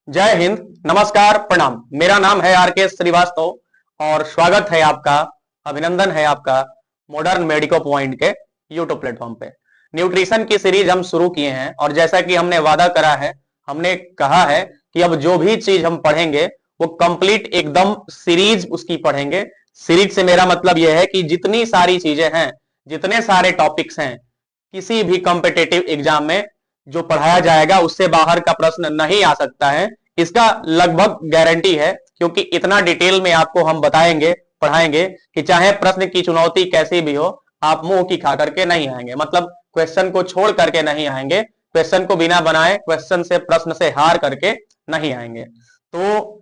जय हिंद, नमस्कार, प्रणाम। मेरा नाम है आर के श्रीवास्तव और स्वागत है आपका, अभिनंदन है आपका मॉडर्न मेडिको पॉइंट के यूट्यूब प्लेटफॉर्म पे। न्यूट्रिशन की सीरीज हम शुरू किए हैं और जैसा कि हमने वादा करा है, हमने कहा है कि अब जो भी चीज हम पढ़ेंगे वो कंप्लीट एकदम सीरीज उसकी पढ़ेंगे। सीरीज से मेरा मतलब यह है कि जितनी सारी चीजें हैं, जितने सारे टॉपिक्स हैं, किसी भी कॉम्पिटेटिव एग्जाम में जो पढ़ाया जाएगा उससे बाहर का प्रश्न नहीं आ सकता है, इसका लगभग गारंटी है। क्योंकि इतना डिटेल में आपको हम बताएंगे, पढ़ाएंगे कि चाहे प्रश्न की चुनौती कैसी भी हो, आप मुंह की खा करके नहीं आएंगे, मतलब क्वेश्चन को छोड़ करके नहीं आएंगे, क्वेश्चन को बिना बनाए, क्वेश्चन से प्रश्न से हार करके नहीं आएंगे। तो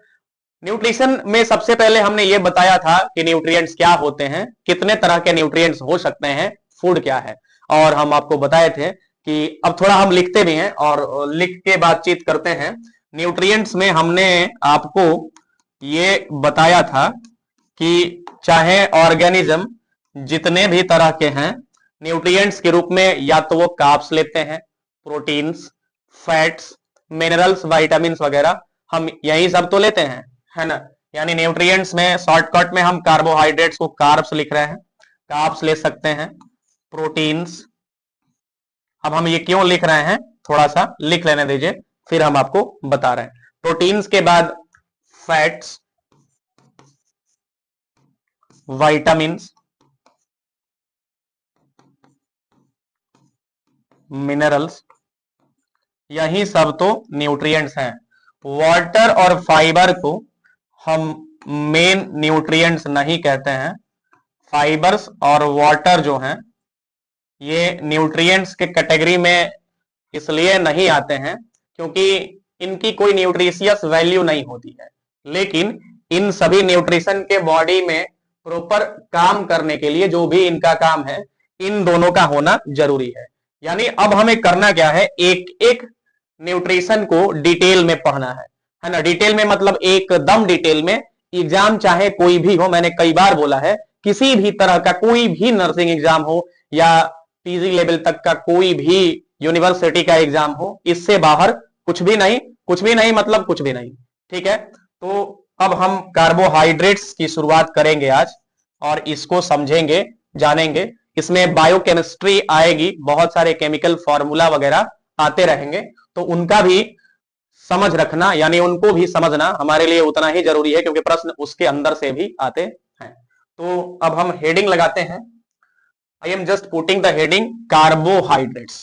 न्यूट्रिशन में सबसे पहले हमने ये बताया था कि न्यूट्रिएंट्स क्या होते हैं, कितने तरह के न्यूट्रिएंट्स हो सकते हैं, फूड क्या है, और हम आपको बताए थे कि अब थोड़ा हम लिखते भी हैं और लिख के बातचीत करते हैं। न्यूट्रिएंट्स में हमने आपको ये बताया था कि चाहे ऑर्गेनिज्म जितने भी तरह के हैं, न्यूट्रिएंट्स के रूप में या तो वो कार्ब्स लेते हैं, प्रोटीन्स, फैट्स, मिनरल्स, विटामिन्स वगैरह, हम यही सब तो लेते हैं, है ना। यानी न्यूट्रिएंट्स में शॉर्टकट में हम कार्बोहाइड्रेट्स को कार्ब्स लिख रहे हैं, कार्ब्स ले सकते हैं, प्रोटीन्स। अब हम ये क्यों लिख रहे हैं, थोड़ा सा लिख लेने दीजिए, फिर हम आपको बता रहे हैं। प्रोटीन्स के बाद फैट्स, विटामिन्स, मिनरल्स, यही सब तो न्यूट्रिएंट्स हैं। वाटर और फाइबर को हम मेन न्यूट्रिएंट्स नहीं कहते हैं। फाइबर्स और वाटर जो हैं ये न्यूट्रिएंट्स के कैटेगरी में इसलिए नहीं आते हैं क्योंकि इनकी कोई न्यूट्रिशियस वैल्यू नहीं होती है, लेकिन इन सभी न्यूट्रिशन के बॉडी में प्रॉपर काम करने के लिए जो भी इनका काम है, इन दोनों का होना जरूरी है। यानी अब हमें करना क्या है, एक एक न्यूट्रिशन को डिटेल में पढ़ना है ना। डिटेल में मतलब एकदम डिटेल में। एग्जाम चाहे कोई भी हो, मैंने कई बार बोला है, किसी भी तरह का कोई भी नर्सिंग एग्जाम हो या पीजी लेवल तक का कोई भी यूनिवर्सिटी का एग्जाम हो, इससे बाहर कुछ भी नहीं, कुछ भी नहीं मतलब कुछ भी नहीं। ठीक है, तो अब हम कार्बोहाइड्रेट्स की शुरुआत करेंगे आज और इसको समझेंगे, जानेंगे। इसमें बायोकेमिस्ट्री आएगी, बहुत सारे केमिकल फॉर्मूला वगैरह आते रहेंगे, तो उनका भी समझ रखना, यानी उनको भी समझना हमारे लिए उतना ही जरूरी है क्योंकि प्रश्न उसके अंदर से भी आते हैं। तो अब हम हेडिंग लगाते हैं। I am just putting the heading carbohydrates.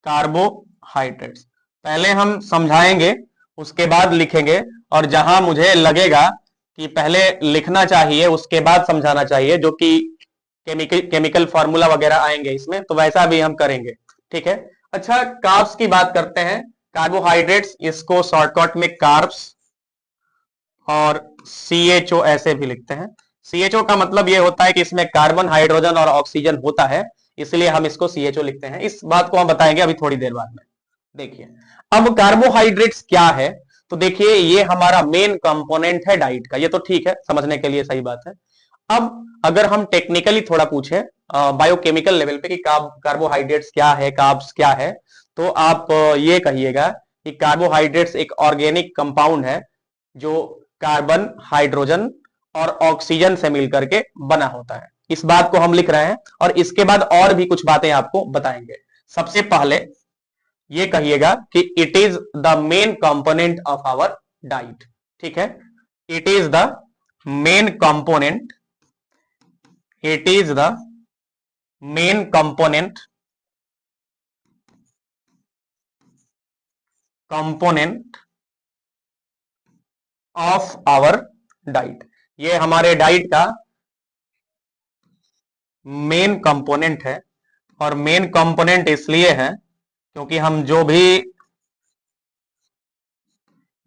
Carbohydrates पहले हम समझाएंगे, उसके बाद लिखेंगे, और जहां मुझे लगेगा कि पहले लिखना चाहिए उसके बाद समझाना चाहिए, जो कि केमिकल फॉर्मूला वगैरह आएंगे इसमें, तो वैसा भी हम करेंगे। ठीक है। अच्छा, कार्ब्स की बात करते हैं। कार्बोहाइड्रेट्स, इसको शॉर्टकट में कार्ब्स और CHO ऐसे भी लिखते हैं। CHO का मतलब यह होता है कि इसमें कार्बन, हाइड्रोजन और ऑक्सीजन होता है, इसलिए हम इसको CHO लिखते हैं। इस बात को हम बताएंगे अभी थोड़ी देर बाद में। देखिए, अब कार्बोहाइड्रेट्स क्या है, तो देखिए ये हमारा मेन कंपोनेंट है डाइट का। ये तो ठीक है, समझने के लिए सही बात है। अब अगर हम टेक्निकली थोड़ा पूछे बायोकेमिकल लेवल पे कि कार्बोहाइड्रेट्स क्या है, कार्ब्स क्या है, तो आप ये कहिएगा कि कार्बोहाइड्रेट्स एक ऑर्गेनिक कंपाउंड है जो कार्बन, हाइड्रोजन और ऑक्सीजन से मिलकर के बना होता है। इस बात को हम लिख रहे हैं और इसके बाद और भी कुछ बातें आपको बताएंगे। सबसे पहले ये कहिएगा कि it is the main component of our diet. ठीक है, it is the main component, it is the main component of our diet. ये हमारे डाइट का मेन कंपोनेंट है, और मेन कंपोनेंट इसलिए है क्योंकि हम जो भी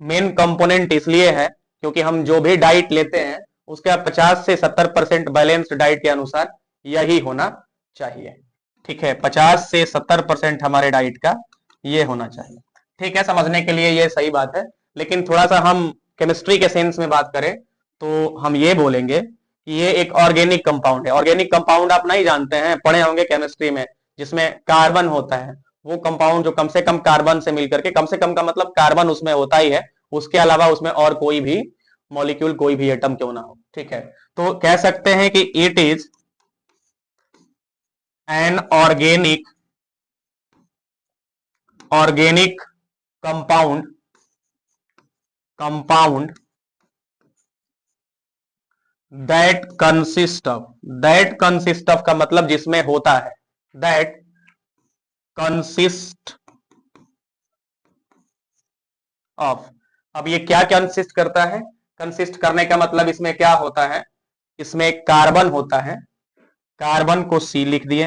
मेन कंपोनेंट इसलिए है क्योंकि हम जो भी डाइट लेते हैं उसका 50 से 70% बैलेंस्ड डाइट के अनुसार यही होना चाहिए। ठीक है, 50 से 70% हमारे डाइट का ये होना चाहिए। ठीक है, समझने के लिए ये सही बात है, लेकिन थोड़ा सा हम केमिस्ट्री के सेंस में बात करें तो हम ये बोलेंगे कि ये एक ऑर्गेनिक कंपाउंड है। ऑर्गेनिक कंपाउंड आप नहीं जानते हैं, पढ़े होंगे केमिस्ट्री में, जिसमें कार्बन होता है, वो कंपाउंड जो कम से कम कार्बन से मिलकर के, कम से कम का मतलब कार्बन उसमें होता ही है, उसके अलावा उसमें और कोई भी मॉलिक्यूल, कोई भी एटम क्यों ना हो, ठीक है। तो कह सकते हैं कि it is an organic compound that consist of का मतलब जिसमें होता है, दैट कंसिस्ट ऑफ। अब ये क्या कंसिस्ट करता है, कंसिस्ट करने का मतलब इसमें क्या होता है, इसमें कार्बन होता है, कार्बन को सी लिख दिए,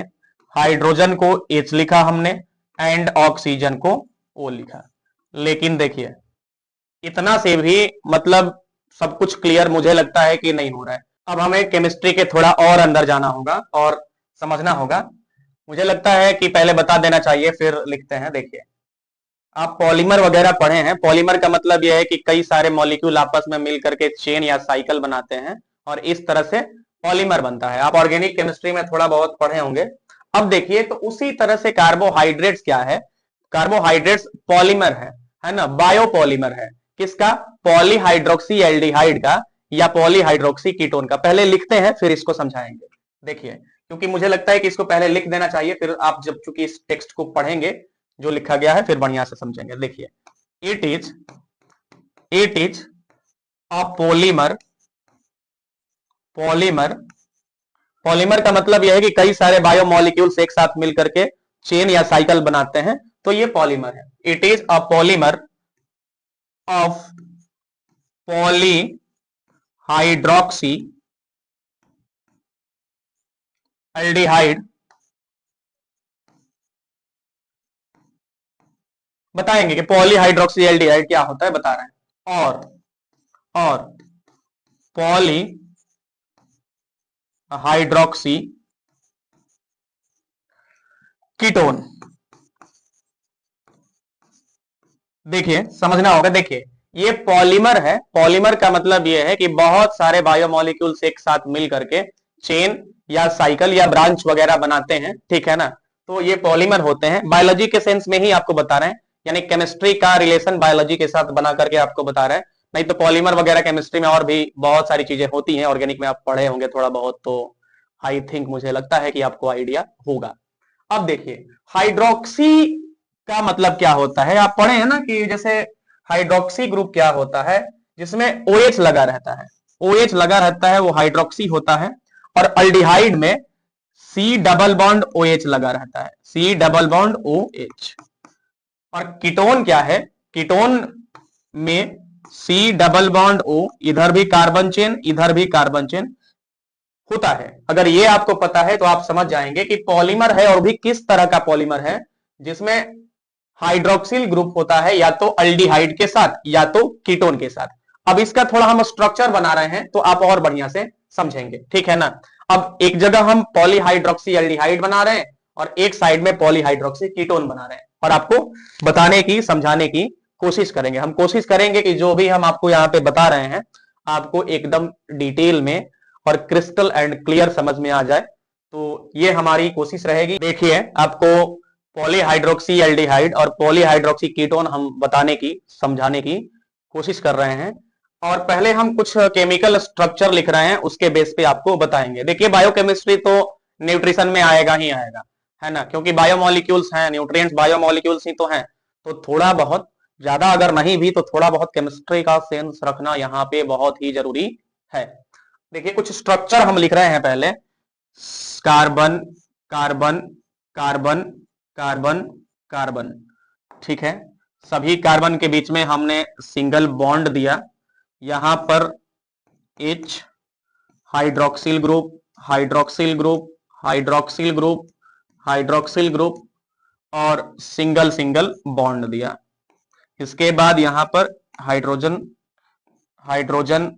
हाइड्रोजन को एच लिखा हमने, एंड ऑक्सीजन को ओ लिखा। लेकिन देखिए इतना से भी मतलब सब कुछ क्लियर मुझे लगता है कि नहीं हो रहा है। अब हमें केमिस्ट्री के थोड़ा और अंदर जाना होगा और समझना होगा। मुझे लगता है कि पहले बता देना चाहिए फिर लिखते हैं। देखिए आप पॉलीमर वगैरह पढ़े हैं, पॉलीमर का मतलब यह है कि कई सारे मॉलिक्यूल आपस में मिल करके चेन या साइकिल बनाते हैं और इस तरह से पॉलीमर बनता है। आप ऑर्गेनिक केमिस्ट्री में थोड़ा बहुत पढ़े होंगे। अब देखिए तो उसी तरह से कार्बोहाइड्रेट्स क्या है, कार्बोहाइड्रेट्स पॉलीमर है ना, बायोपॉलीमर है। किसका, पॉलीहाइड्रोक्सी एल्डिहाइड का या पॉलीहाइड्रोक्सी कीटोन का। पहले लिखते हैं फिर इसको समझाएंगे। देखिए क्योंकि मुझे लगता है कि इसको पहले लिख देना चाहिए, फिर आप जब चूंकि इस टेक्स्ट को पढ़ेंगे जो लिखा गया है फिर बढ़िया से समझेंगे। देखिए it is a polymer polymer का मतलब यह है कि कई सारे बायोमोलिक्यूल्स एक साथ मिलकर के चेन या साइकिल बनाते हैं, तो ये पॉलीमर है। It is a polymer of polyhydroxy aldehyde. बताएंगे कि पॉलीहाइड्रोक्सी एल्डिहाइड क्या होता है, बता रहे हैं। और पॉली हाइड्रोक्सी कीटोन। देखिए समझना होगा। देखिए ये पॉलीमर है, पॉलीमर का मतलब ये है कि बहुत सारे बायोमोलिक्यूल्स एक साथ मिल करके चेन या साइकिल या ब्रांच वगैरह बनाते हैं, ठीक है ना। तो ये पॉलीमर होते हैं, बायोलॉजी के सेंस में ही आपको बता रहे हैं, यानी केमिस्ट्री का रिलेशन बायोलॉजी के साथ बना करके आपको बता रहे हैं। नहीं तो पॉलीमर वगैरह केमिस्ट्री में और भी बहुत सारी चीजें होती हैं, ऑर्गेनिक में आप पढ़े होंगे थोड़ा बहुत, तो आई थिंक मुझे लगता है कि आपको आइडिया होगा। अब देखिए हाइड्रोक्सी का मतलब क्या होता है, आप पढ़े हैं ना कि जैसे हाइड्रोक्सी ग्रुप क्या होता है, जिसमें OH लगा रहता है, OH लगा रहता है वो हाइड्रोक्सी होता है। और अल्डिहाइड में C डबल बॉन्ड OH लगा रहता है, C डबल बॉन्ड OH। और कीटोन क्या है, कीटोन में C डबल बॉन्ड O, इधर भी कार्बन चेन इधर भी कार्बन चेन होता है। अगर ये आपको पता है तो आप समझ जाएंगे कि पॉलीमर है और भी किस तरह का पॉलीमर है, जिसमें हाइड्रोक्सिल ग्रुप होता है या तो अल्डिहाइड के साथ या तो कीटोन के साथ। अब इसका थोड़ा हम स्ट्रक्चर बना रहे हैं तो आप और बढ़िया से समझेंगे, ठीक है ना। अब एक जगह हम पॉलीहाइड्रोक्सी एल्डिहाइड बना रहे हैं और एक साइड में पॉलीहाइड्रोक्सी कीटोन बना रहे हैं, और आपको बताने की समझाने की कोशिश करेंगे। हम कोशिश करेंगे कि जो भी हम आपको यहाँ पे बता रहे हैं आपको एकदम डिटेल में और क्रिस्टल एंड क्लियर समझ में आ जाए, तो ये हमारी कोशिश रहेगी। देखिए आपको पॉलीहाइड्रोक्सी एल्डिहाइड और पॉलीहाइड्रोक्सी कीटोन हम बताने की समझाने की कोशिश कर रहे हैं, और पहले हम कुछ केमिकल स्ट्रक्चर लिख रहे हैं, उसके बेस पे आपको बताएंगे। देखिए बायोकेमिस्ट्री तो न्यूट्रिशन में आएगा ही आएगा, है ना, क्योंकि बायोमोलिक्यूल्स हैं, न्यूट्रिएंट्स बायोमोलिक्यूल्स ही तो हैं। तो थोड़ा बहुत, ज्यादा अगर नहीं भी तो थोड़ा बहुत केमिस्ट्री का सेंस रखना यहाँ पे बहुत ही जरूरी है। देखिए कुछ स्ट्रक्चर हम लिख रहे हैं पहले। Carbon carbon carbon carbon carbon, ठीक है। सभी कार्बन के बीच में हमने सिंगल बॉन्ड दिया, यहां पर H, hydroxyl group hydroxyl group hydroxyl group hydroxyl group और सिंगल सिंगल बॉन्ड दिया। इसके बाद यहां पर हाइड्रोजन हाइड्रोजन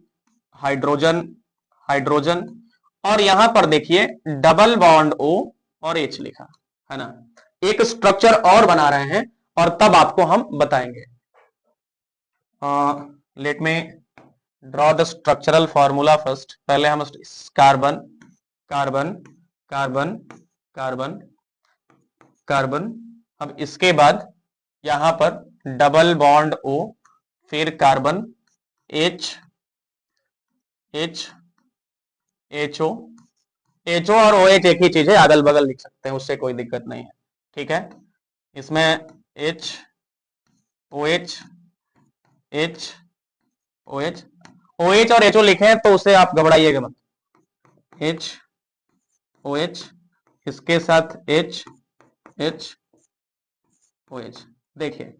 हाइड्रोजन हाइड्रोजन, और यहां पर देखिए डबल बॉन्ड O और H लिखा है ना। एक स्ट्रक्चर और बना रहे हैं और तब आपको हम बताएंगे। Let me draw the structural formula first. पहले हम carbon carbon carbon carbon carbon. अब इसके बाद यहां पर डबल बॉन्ड O, फिर carbon H, H, HO, HO और OH एक ही चीज है, अगल बगल लिख सकते हैं, उससे कोई दिक्कत नहीं है। ठीक है, इसमें H, OH, H, OH, OH और HO लिखे हैं तो उसे आप घबराइएगा मत। H, OH, इसके साथ H, H, OH। देखिए,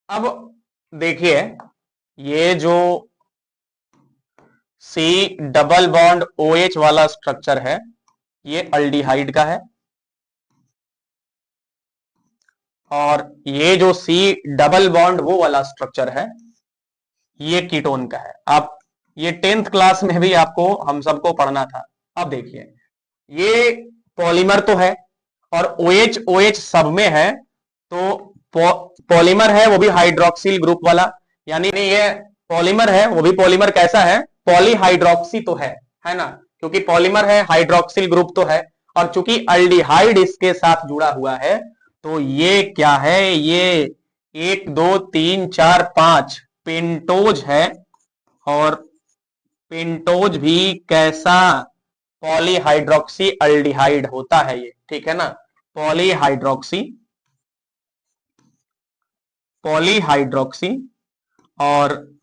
अब देखिए ये जो C डबल बॉन्ड OH वाला स्ट्रक्चर है ये अल्डिहाइड का है, और ये जो C डबल बॉन्ड वो वाला स्ट्रक्चर है ये कीटोन का है। आप ये 10th क्लास में भी आपको हम सबको पढ़ना था। अब देखिए ये पॉलीमर तो है और OH OH सब में है, तो पॉलीमर है वो भी हाइड्रोक्सिल ग्रुप वाला, यानी ये पॉलीमर है वो भी पॉलीमर कैसा है, पॉलीहाइड्रोक्सी तो है ना, क्योंकि पॉलीमर है हाइड्रोक्सिल ग्रुप तो है, और चूंकि अल्डिहाइड इसके साथ जुड़ा हुआ है तो ये क्या है, ये 1 2 3 4 5 पेंटोज है, और पेंटोज भी कैसा, पॉलीहाइड्रोक्सी अल्डिहाइड होता है ये। ठीक है ना, पॉलीहाइड्रोक्सी, पॉलीहाइड्रोक्सी, और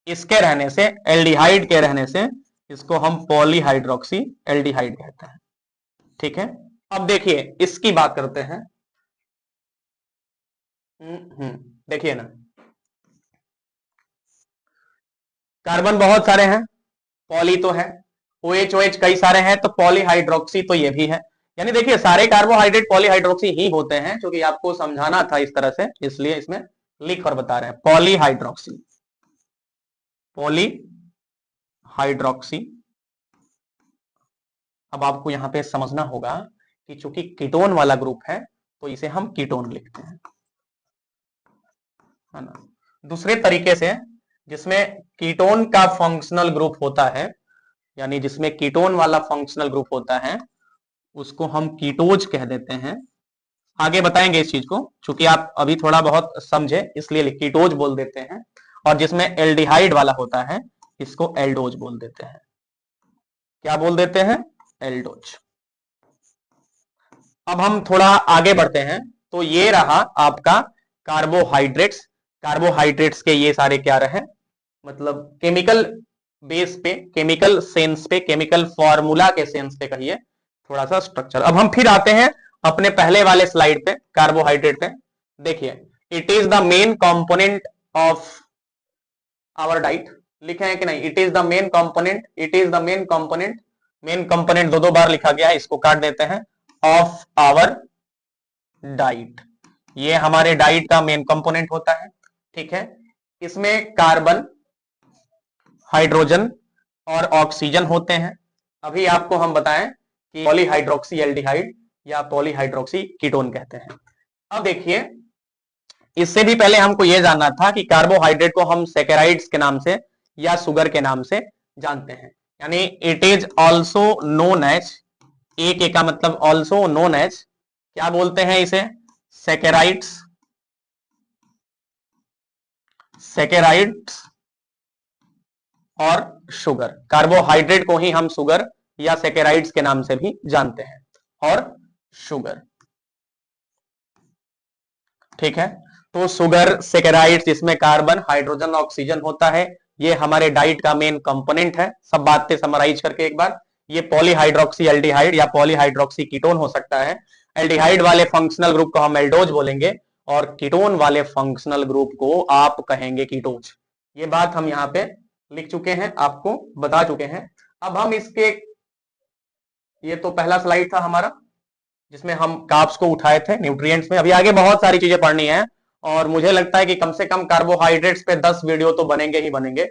इसके रहने से, एल्डिहाइड के रहने से इसको हम पॉलीहाइड्रोक्सी एल्डिहाइड कहते हैं। ठीक है, अब देखिए इसकी बात करते हैं। देखिए ना, कार्बन बहुत सारे हैं, पॉली तो है, OH OH कई सारे हैं, तो पॉलीहाइड्रोक्सी तो ये भी है। यानी देखिए सारे कार्बोहाइड्रेट पॉलीहाइड्रोक्सी ही होते हैं, क्योंकि आपको समझाना था इस तरह से, इसलिए इसमें लिख और बता रहे हैं पॉलीहाइड्रोक्सी, पॉलीहाइड्रोक्सी। अब आपको यहां पे समझना होगा कि चूंकि कीटोन वाला ग्रुप है तो इसे हम कीटोन लिखते हैं, है ना। दूसरे तरीके से जिसमें कीटोन का फंक्शनल ग्रुप होता है, यानी जिसमें कीटोन वाला फंक्शनल ग्रुप होता है उसको हम कीटोज कह देते हैं। आगे बताएंगे इस चीज को, क्योंकि आप अभी थोड़ा बहुत समझे इसलिए कीटोज बोल देते हैं। और जिसमें एल्डिहाइड वाला होता है इसको एल्डोज बोल देते हैं। क्या बोल देते हैं, एल्डोज। अब हम थोड़ा आगे बढ़ते हैं, तो ये रहा आपका कार्बोहाइड्रेट्स। कार्बोहाइड्रेट्स के ये सारे क्या रहे, मतलब केमिकल बेस पे, केमिकल सेंस पे, केमिकल फॉर्मूला के सेंस पे कहिए, थोड़ा सा स्ट्रक्चर। अब हम फिर आते हैं अपने पहले वाले स्लाइड पे, कार्बोहाइड्रेट पे। देखिए, it is the main component of our diet, लिखे हैं कि नहीं, it is the main component, it is the main component, main component दो बार लिखा गया है, इसको काट देते हैं, ऑफ आवर डाइट। ये हमारे डाइट का मेन कंपोनेंट होता है। ठीक है, इसमें कार्बन, हाइड्रोजन और ऑक्सीजन होते हैं। अभी आपको हम बताएं कि पॉलीहाइड्रोक्सी एल्डिहाइड या पॉलीहाइड्रोक्सी कीटोन कहते हैं। अब देखिए, इससे भी पहले हमको यह जानना था कि कार्बोहाइड्रेट को हम सैकेराइड्स के नाम से या शुगर के नाम से जानते हैं, यानी it is also known as, एक का मतलब ऑल्सो नोन एज, क्या बोलते हैं इसे, सैकेराइड्स, सैकेराइड्स और शुगर। कार्बोहाइड्रेट को ही हम शुगर या सैकेराइड्स के नाम से भी जानते हैं, और शुगर। ठीक है, तो शुगर, सैकेराइड्स, इसमें कार्बन, हाइड्रोजन, ऑक्सीजन होता है, ये हमारे डाइट का मेन कंपोनेंट है। सब बातें समराइज करके एक बार, ये पॉलीहाइड्रोक्सी एल्डिहाइड या पॉलीहाइड्रोक्सी कीटोन हो सकता है। एल्डिहाइड वाले फंक्शनल ग्रुप को हम एल्डोज बोलेंगे, और कीटोन वाले फंक्शनल ग्रुप को आप कहेंगे कीटोज। ये बात हम यहाँ पे लिख चुके हैं, आपको बता चुके हैं। अब हम इसके, ये तो पहला स्लाइड था हमारा जिसमें हम कार्ब्स को उठाए थे न्यूट्रिएंट्स में। अभी आगे बहुत सारी चीजें पढ़नी है, और मुझे लगता है कि कम से कम कार्बोहाइड्रेट्स पे 10 वीडियो तो बनेंगे ही बनेंगे।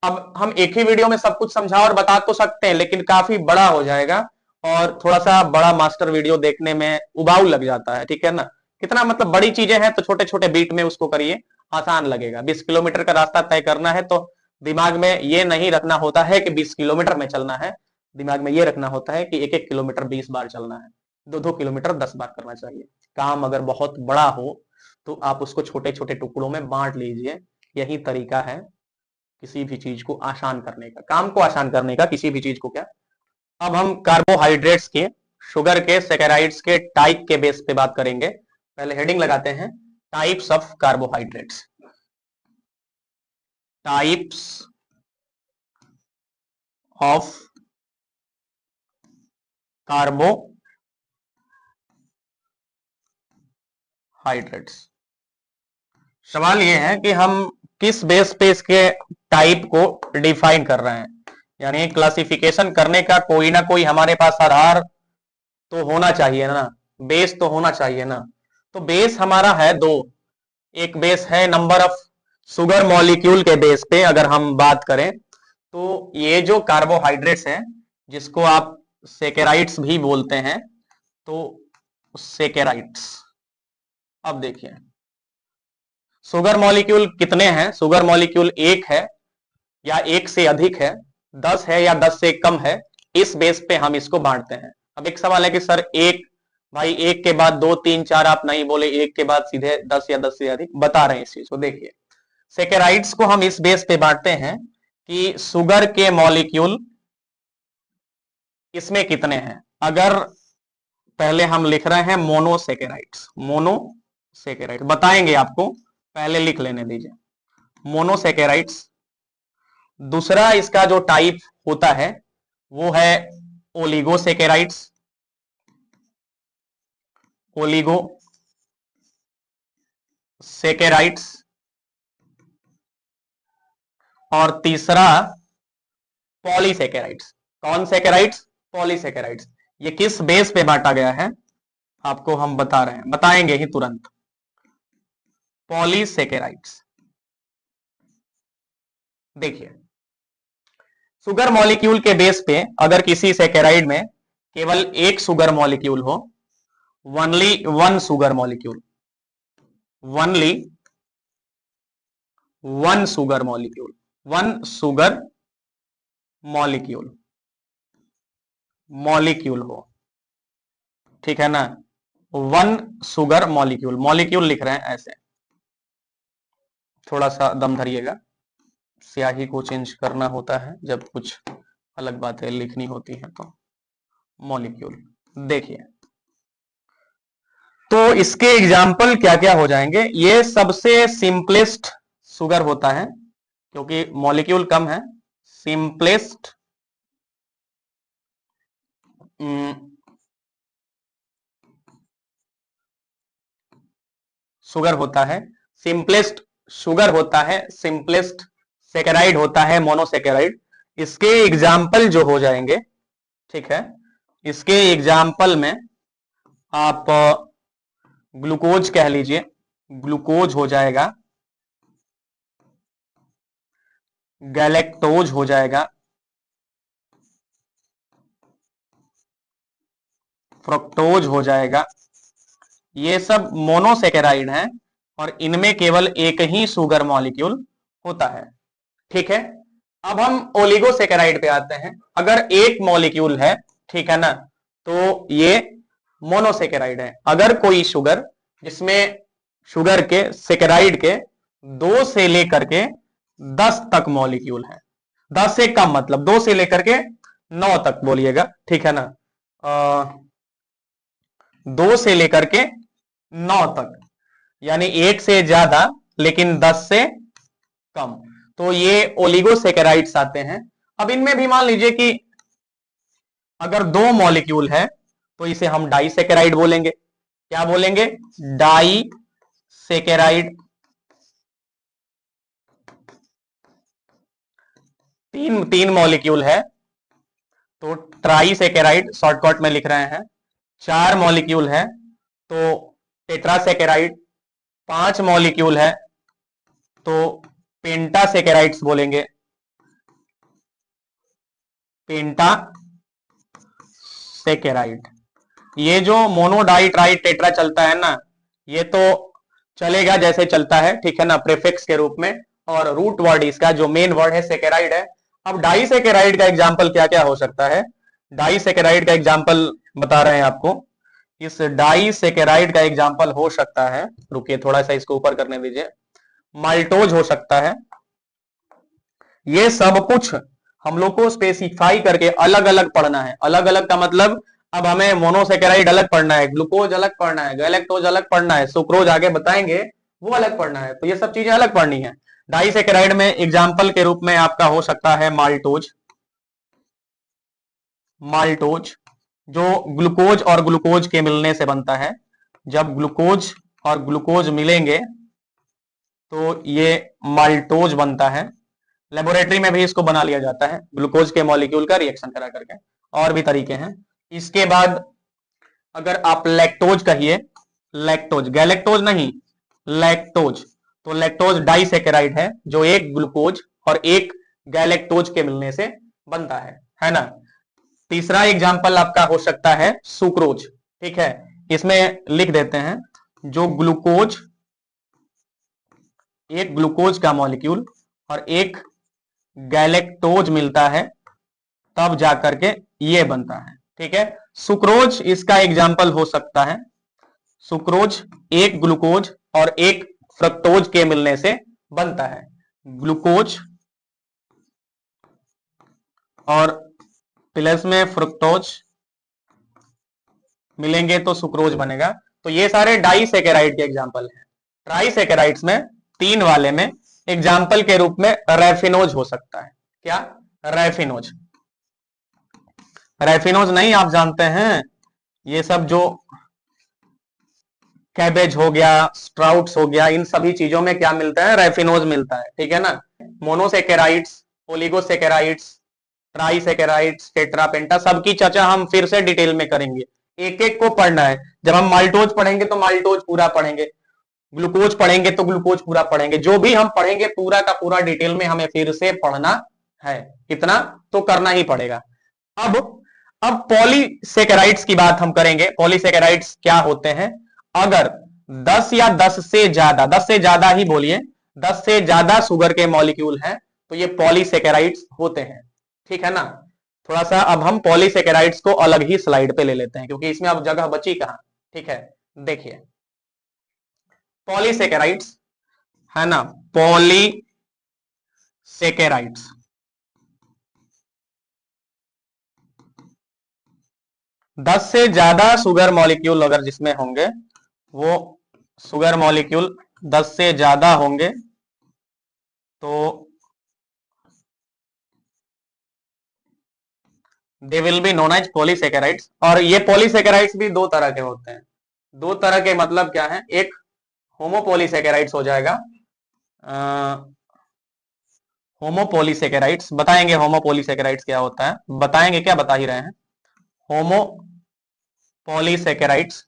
अब हम एक ही वीडियो में सब कुछ समझा और बता तो सकते हैं, लेकिन काफी बड़ा हो जाएगा, और थोड़ा सा बड़ा मास्टर वीडियो देखने में उबाऊ लग जाता है। ठीक है ना, कितना मतलब बड़ी चीजें हैं तो छोटे छोटे बीट में उसको करिए, आसान लगेगा। 20 किलोमीटर का रास्ता तय करना है तो दिमाग में ये नहीं रखना होता है कि 20 किलोमीटर में चलना है, दिमाग में ये रखना होता है कि 1-1 किलोमीटर 20 बार चलना है। 2-2 किलोमीटर 10 बार करना चाहिए। काम अगर बहुत बड़ा हो तो आप उसको छोटे छोटे टुकड़ों में बांट लीजिए। यही तरीका है किसी भी चीज को आसान करने का, काम को आसान करने का, किसी भी चीज को क्या। अब हम कार्बोहाइड्रेट्स के, शुगर के, सैकेराइड्स के टाइप के बेस पे बात करेंगे। पहले हेडिंग लगाते हैं, types of carbohydrates. Types of carbohydrates. सवाल यह है कि हम किस बेस पे इसके टाइप को डिफाइन कर रहे हैं, यानी क्लासिफिकेशन करने का कोई ना कोई हमारे पास आधार तो होना चाहिए ना, बेस तो होना चाहिए ना। तो बेस हमारा है दो, एक बेस है नंबर ऑफ शुगर मॉलिक्यूल के बेस पे अगर हम बात करें तो ये जो कार्बोहाइड्रेट्स हैं जिसको आप सेकेराइड्स भी बोलते हैं, तो सेकेराइड्स। अब देखिए शुगर मॉलिक्यूल कितने हैं, शुगर मॉलिक्यूल एक है या एक से अधिक है, 10 है या 10 से कम है, इस बेस पे हम इसको बांटते हैं। अब एक सवाल है कि सर एक, भाई एक के बाद 2 3 4 आप नहीं बोले, एक के बाद सीधे 10 या 10 से अधिक बता रहे हैं इस चीज को। देखिए सेकेराइड्स को हम इस बेस पे बांटते हैं कि शुगर के मॉलिक्यूल इसमें कितने हैं। अगर पहले हम लिख रहे हैं मोनोसेकेराइड्स, मोनोसेकेराइड बताएंगे आपको, पहले लिख लेने दीजिए मोनोसेकेराइड्स। दूसरा इसका जो टाइप होता है वो है ओलिगोसेकेराइड्स, ओलिगोसेकेराइड्स। और तीसरा पॉलीसेकेराइड्स। कौन सेकेराइड्स? पॉलीसेकेराइड्स। ये किस बेस पे बांटा गया है आपको हम बता रहे हैं, बताएंगे ही तुरंत। पॉलीसेकेराइड्स। देखिए शुगर मॉलिक्यूल के बेस पे अगर किसी सेकेराइड में केवल एक शुगर मॉलिक्यूल हो, only one sugar molecule, only one sugar molecule, one sugar molecule हो, ठीक है ना, वन शुगर मॉलिक्यूल, मॉलिक्यूल लिख रहे हैं ऐसे, थोड़ा सा दम धरिएगा, स्याही को चेंज करना होता है जब कुछ अलग बातें लिखनी होती हैं तो। मॉलिक्यूल देखिए, तो इसके एग्जाम्पल क्या क्या हो जाएंगे। ये सबसे सिंपलेस्ट शुगर होता है क्योंकि मॉलिक्यूल कम है, सिंपलेस्ट शुगर होता है, सिंपलेस्ट शुगर होता है, सिंपलेस्ट सेकेराइड होता है मोनोसेकेराइड। इसके एग्जाम्पल जो हो जाएंगे, ठीक है, इसके एग्जाम्पल में आप ग्लूकोज कह लीजिए, ग्लूकोज हो जाएगा, गैलेक्टोज हो जाएगा, फ्रक्टोज हो जाएगा। ये सब मोनोसेकेराइड हैं और इनमें केवल एक ही शुगर मॉलिक्यूल होता है, ठीक है। अब हम ओलिगोसेकेराइड पे आते हैं। अगर एक मॉलिक्यूल है, ठीक है ना, तो ये मोनोसेकेराइड है। अगर कोई शुगर जिसमें शुगर के सेकेराइड के 2 से लेकर के 10 तक मॉलिक्यूल है, 10 से कम मतलब 2 से लेकर के 9 तक बोलिएगा, ठीक है ना, 2 से लेकर के 9 तक, यानी एक से ज्यादा लेकिन 10 से कम, तो ये ओलिगोसेकेराइड्स आते हैं। अब इनमें भी मान लीजिए कि अगर 2 मॉलिक्यूल है तो इसे हम डाइसेकेराइड बोलेंगे। क्या बोलेंगे? डाइसेकेराइड। 3 मॉलिक्यूल है तो ट्राइसेकेराइड शॉर्टकट में लिख रहे हैं। 4 मॉलिक्यूल है तो टेट्रासेकेराइड। 5 मॉलिक्यूल है तो पेंटासेकेराइड्स बोलेंगे, पेंटासेकेराइड। ये जो मोनो डाई ट्राई टेट्रा चलता है ना, ये तो चलेगा जैसे चलता है, ठीक है ना, प्रीफिक्स के रूप में, और रूट वर्ड इसका जो मेन वर्ड है सेकेराइड है। अब डाइसेकेराइड का एग्जांपल क्या क्या हो सकता है? डाइसेकेराइड का एग्जांपल बता रहे हैं आपको इस डाइसैकेराइड का एग्जाम्पल हो सकता है, रुकिए थोड़ा सा इसको ऊपर करने दीजिए, माल्टोज हो सकता है। ये सब कुछ हम लोग को स्पेसिफाई करके अलग अलग पढ़ना है। अलग अलग का मतलब अब हमें मोनोसेकेराइड अलग पढ़ना है, ग्लूकोज अलग पढ़ना है, गैलेक्टोज अलग पढ़ना है, सुक्रोज आगे बताएंगे वो अलग पढ़ना है, तो ये सब चीजें अलग पढ़नी है। डाइसैकेराइड में एग्जाम्पल के रूप में आपका हो सकता है माल्टोज। माल्टोज जो ग्लूकोज और ग्लूकोज के मिलने से बनता है। जब ग्लूकोज और ग्लूकोज मिलेंगे तो ये माल्टोज बनता है। लेबोरेटरी में भी इसको बना लिया जाता है ग्लूकोज के मॉलिक्यूल का रिएक्शन करा करके, और भी तरीके हैं। इसके बाद अगर आप लैक्टोज कहिए, लैक्टोज, गैलेक्टोज नहीं, लैक्टोज, तो लैक्टोज डाइसैकेराइड है जो एक ग्लूकोज और एक गैलेक्टोज के मिलने से बनता है ना। तीसरा एग्जाम्पल आपका हो सकता है सुक्रोज, ठीक है, इसमें लिख देते हैं जो ग्लूकोज, एक ग्लूकोज का मॉलिक्यूल और एक गैलेक्टोज मिलता है तब जाकर के ये बनता है, ठीक है। सुक्रोज इसका एग्जाम्पल हो सकता है। सुक्रोज एक ग्लूकोज और एक फ्रक्टोज के मिलने से बनता है। ग्लूकोज और प्लस में फ्रुक्टोज मिलेंगे तो सुक्रोज बनेगा। तो ये सारे डाइसैकेराइड के एग्जाम्पल हैं। ट्राइसैकेराइड्स में, तीन वाले में एग्जाम्पल के रूप में रैफिनोज हो सकता है। क्या? रैफिनोज। रैफिनोज नहीं आप जानते हैं, ये सब जो कैबेज हो गया, स्प्राउट्स हो गया, इन सभी चीजों में क्या मिलता है? रैफिनोज मिलता है, ठीक है ना। मोनोसेकेराइड्स, ओलिगोसेकेराइड्स, ट्राइसेकेराइड्स, टेट्रा, पेंटा, सबकी चर्चा हम फिर से डिटेल में करेंगे। एक एक को पढ़ना है। जब हम माल्टोज पढ़ेंगे तो माल्टोज पूरा पढ़ेंगे, ग्लूकोज पढ़ेंगे तो ग्लूकोज पूरा पढ़ेंगे। जो भी हम पढ़ेंगे पूरा का पूरा डिटेल में हमें फिर से पढ़ना है, इतना तो करना ही पड़ेगा। अब पॉलीसेकेराइड्स की बात हम करेंगे। पॉलीसेकेराइड्स क्या होते हैं? अगर 10 या 10 से ज्यादा, 10 से ज्यादा ही बोलिए, 10 से ज्यादा शुगर के मॉलिक्यूल हैं तो ये पॉलीसेकेराइड्स होते हैं, ठीक है ना। थोड़ा सा अब हम पॉलीसेकेराइड्स को अलग ही स्लाइड पे ले लेते हैं क्योंकि इसमें अब जगह बची कहां, ठीक है। देखिए पॉलीसेकेराइड्स है ना, पॉलीसेकेराइड्स 10 से ज्यादा शुगर मॉलिक्यूल अगर जिसमें होंगे, वो शुगर मॉलिक्यूल 10 से ज्यादा होंगे तो they will be known as polysaccharides. और ये पॉलीसेकेराइड्स भी दो तरह के होते हैं। दो तरह के मतलब क्या है? एक होमोपॉलीसेकेराइड्स हो जाएगा, होमोपॉलीसेकेराइड्स बताएंगे। होमोपॉलीसेकेराइड्स क्या होता है बताएंगे, क्या बता ही रहे हैं। होमोपॉलीसेकेराइड्स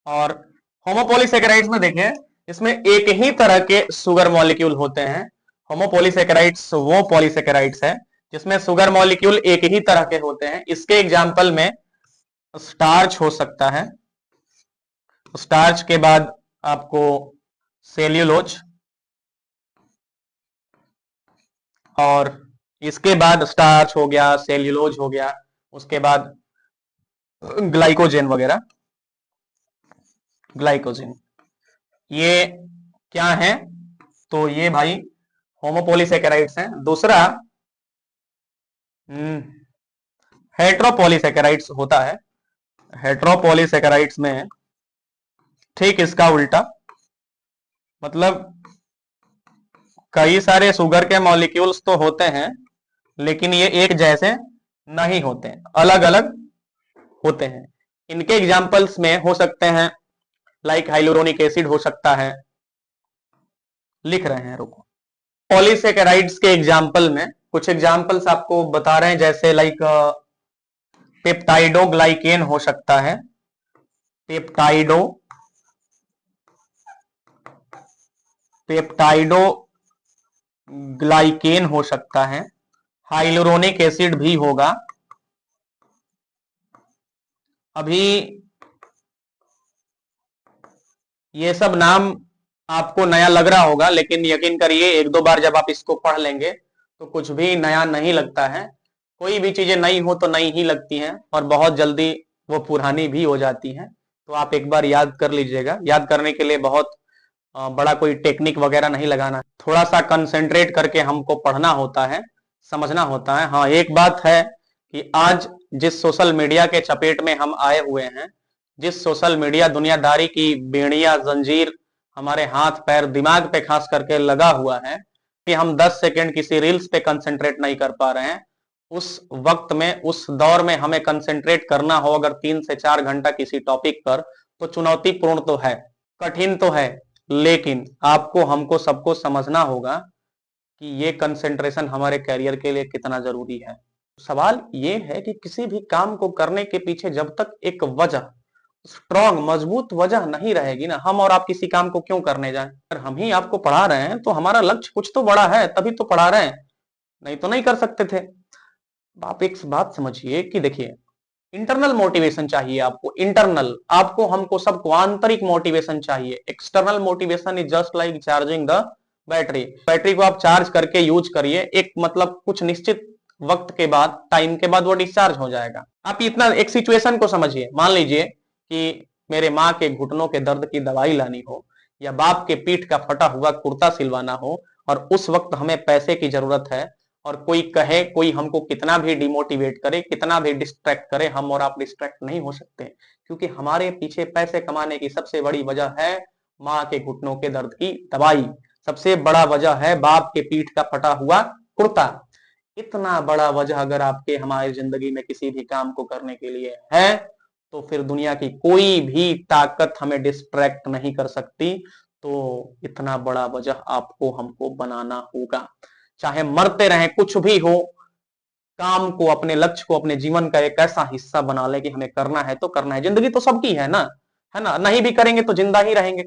और होमोपॉलीसेकेराइड्स में देखिए इसमें एक ही तरह के शुगर मॉलिक्यूल होते हैं। होमोपॉलीसेकेराइड्स वो पॉलीसेकेराइड्स है जिसमें शुगर मॉलिक्यूल एक ही तरह के होते हैं। इसके एग्जाम्पल में स्टार्च हो सकता है, स्टार्च के बाद आपको सेल्यूलोज, और इसके बाद स्टार्च हो गया, सेल्यूलोज हो गया, उसके बाद ग्लाइकोजेन वगैरह, ग्लाइकोजेन, ये क्या है? तो ये भाई होमोपॉलीसेकेराइड्स हैं। दूसरा हेट्रोपॉलीसेकेराइड्स होता है। हेट्रोपॉलीसेकेराइड्स में ठीक इसका उल्टा, मतलब कई सारे शुगर के मॉलिक्यूल्स तो होते हैं लेकिन ये एक जैसे नहीं होते, अलग अलग होते हैं। इनके एग्जाम्पल्स में हो सकते हैं लाइक हाइलुरोनिक एसिड हो सकता है, लिख रहे हैं रुको। पॉलीसेकेराइड्स के एग्जाम्पल में कुछ एग्जाम्पल्स आपको बता रहे हैं, जैसे लाइक पेप्टाइडोग्लाइकेन हो सकता है, पेप्टाइडोग्लाइकेन हो सकता है, हाइलुरोनिक एसिड भी होगा। अभी ये सब नाम आपको नया लग रहा होगा लेकिन यकीन करिए एक दो बार जब आप इसको पढ़ लेंगे तो कुछ भी नया नहीं लगता है। कोई भी चीजें नई हो तो नई ही लगती हैं और बहुत जल्दी वो पुरानी भी हो जाती हैं। तो आप एक बार याद कर लीजिएगा। याद करने के लिए बहुत बड़ा कोई टेक्निक वगैरह नहीं लगाना, थोड़ा सा कंसंट्रेट करके हमको पढ़ना होता है, समझना होता है। हाँ, एक बात है कि आज जिस सोशल मीडिया के चपेट में हम आए हुए हैं, जिस सोशल मीडिया दुनियादारी की बेड़िया जंजीर हमारे हाथ पैर दिमाग पे खास करके लगा हुआ है कि हम 10 सेकंड किसी रील्स पे कंसंट्रेट नहीं कर पा रहे हैं, उस वक्त में, उस दौर में हमें कंसंट्रेट करना हो अगर 3 से 4 घंटा किसी टॉपिक पर, तो चुनौतीपूर्ण तो है, कठिन तो है, लेकिन आपको हमको सबको समझना होगा कि ये कंसंट्रेशन हमारे करियर के लिए कितना जरूरी है। सवाल ये है कि किसी भी काम को करने के पीछे जब तक एक वजह, स्ट्रॉन्ग मजबूत वजह नहीं रहेगी ना, हम और आप किसी काम को क्यों करने जाएं। अगर हम ही आपको पढ़ा रहे हैं तो हमारा लक्ष्य कुछ तो बड़ा है, तभी तो पढ़ा रहे हैं, नहीं तो नहीं कर सकते थे। आप एक बात समझिए कि देखिए, इंटरनल मोटिवेशन चाहिए आपको, इंटरनल, आपको हमको सबको आंतरिक मोटिवेशन चाहिए। External motivation is just like charging the battery. Battery को आप चार्ज करके यूज करिए, एक मतलब कुछ निश्चित वक्त के बाद, टाइम के बाद वो डिस्चार्ज हो जाएगा। आप इतना एक सिचुएशन को समझिए, मान लीजिए कि मेरे माँ के घुटनों के दर्द की दवाई लानी हो या बाप के पीठ का फटा हुआ कुर्ता सिलवाना हो और उस वक्त हमें पैसे की जरूरत है, और कोई कहे, कोई हमको कितना भी डिमोटिवेट करे, कितना भी डिस्ट्रैक्ट करे, हम और आप डिस्ट्रैक्ट नहीं हो सकते, क्योंकि हमारे पीछे पैसे कमाने की सबसे बड़ी वजह है माँ के घुटनों के दर्द की दवाई, सबसे बड़ा वजह है बाप के पीठ का फटा हुआ कुर्ता। इतना बड़ा वजह अगर आपके हमारी जिंदगी में किसी भी काम को करने के लिए है, तो फिर दुनिया की कोई भी ताकत हमें डिस्ट्रैक्ट नहीं कर सकती। तो इतना बड़ा वजह आपको हमको बनाना होगा, चाहे मरते रहें, कुछ भी हो, काम को, अपने लक्ष्य को अपने जीवन का एक ऐसा हिस्सा बना ले कि हमें करना है तो करना है। जिंदगी तो सबकी है ना, है ना, नहीं भी करेंगे तो जिंदा ही रहेंगे,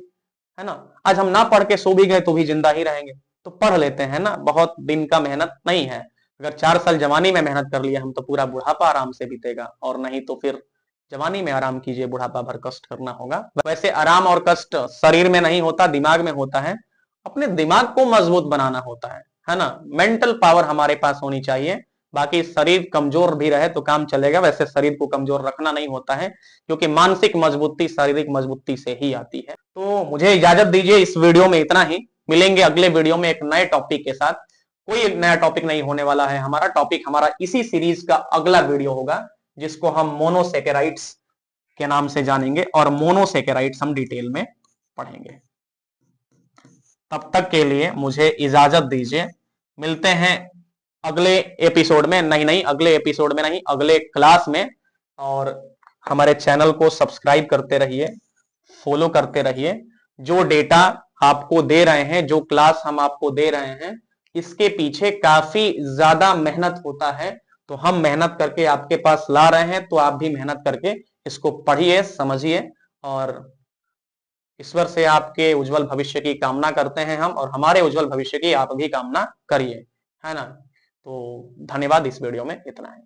है ना। आज हम ना पढ़ के सो भी गए तो भी जिंदा ही रहेंगे, तो पढ़ लेते हैं ना, बहुत दिन का मेहनत नहीं है। अगर 4 साल जवानी में मेहनत कर लिया हम तो पूरा बुढ़ापा आराम से बीतेगा, और नहीं तो फिर जवानी में आराम कीजिए, बुढ़ापा भर कष्ट करना होगा। वैसे आराम और कष्ट शरीर में नहीं होता, दिमाग में होता है। अपने दिमाग को मजबूत बनाना होता है ना। मेंटल पावर हमारे पास होनी चाहिए। बाकी शरीर कमजोर भी रहे तो काम चलेगा, वैसे शरीर को कमजोर रखना नहीं होता है, क्योंकि मानसिक मजबूती शारीरिक मजबूती से ही आती है। तो मुझे इजाजत दीजिए, इस वीडियो में इतना ही। मिलेंगे अगले वीडियो में एक नए टॉपिक के साथ। कोई नया टॉपिक नहीं होने वाला है, हमारा टॉपिक, हमारा इसी सीरीज का अगला वीडियो होगा, जिसको हम मोनोसेकेराइड्स के नाम से जानेंगे, और मोनोसेकेराइड्स हम डिटेल में पढ़ेंगे। तब तक के लिए मुझे इजाजत दीजिए, मिलते हैं अगले एपिसोड में, नहीं अगले एपिसोड में नहीं, अगले क्लास में। और हमारे चैनल को सब्सक्राइब करते रहिए, फॉलो करते रहिए। जो डेटा आपको दे रहे हैं, जो क्लास हम आपको दे रहे हैं, इसके पीछे काफी ज्यादा मेहनत होता है, तो हम मेहनत करके आपके पास ला रहे हैं, तो आप भी मेहनत करके इसको पढ़िए, समझिए, और ईश्वर से आपके उज्जवल भविष्य की कामना करते हैं हम, और हमारे उज्जवल भविष्य की आप भी कामना करिए, है ना। तो धन्यवाद, इस वीडियो में इतना है।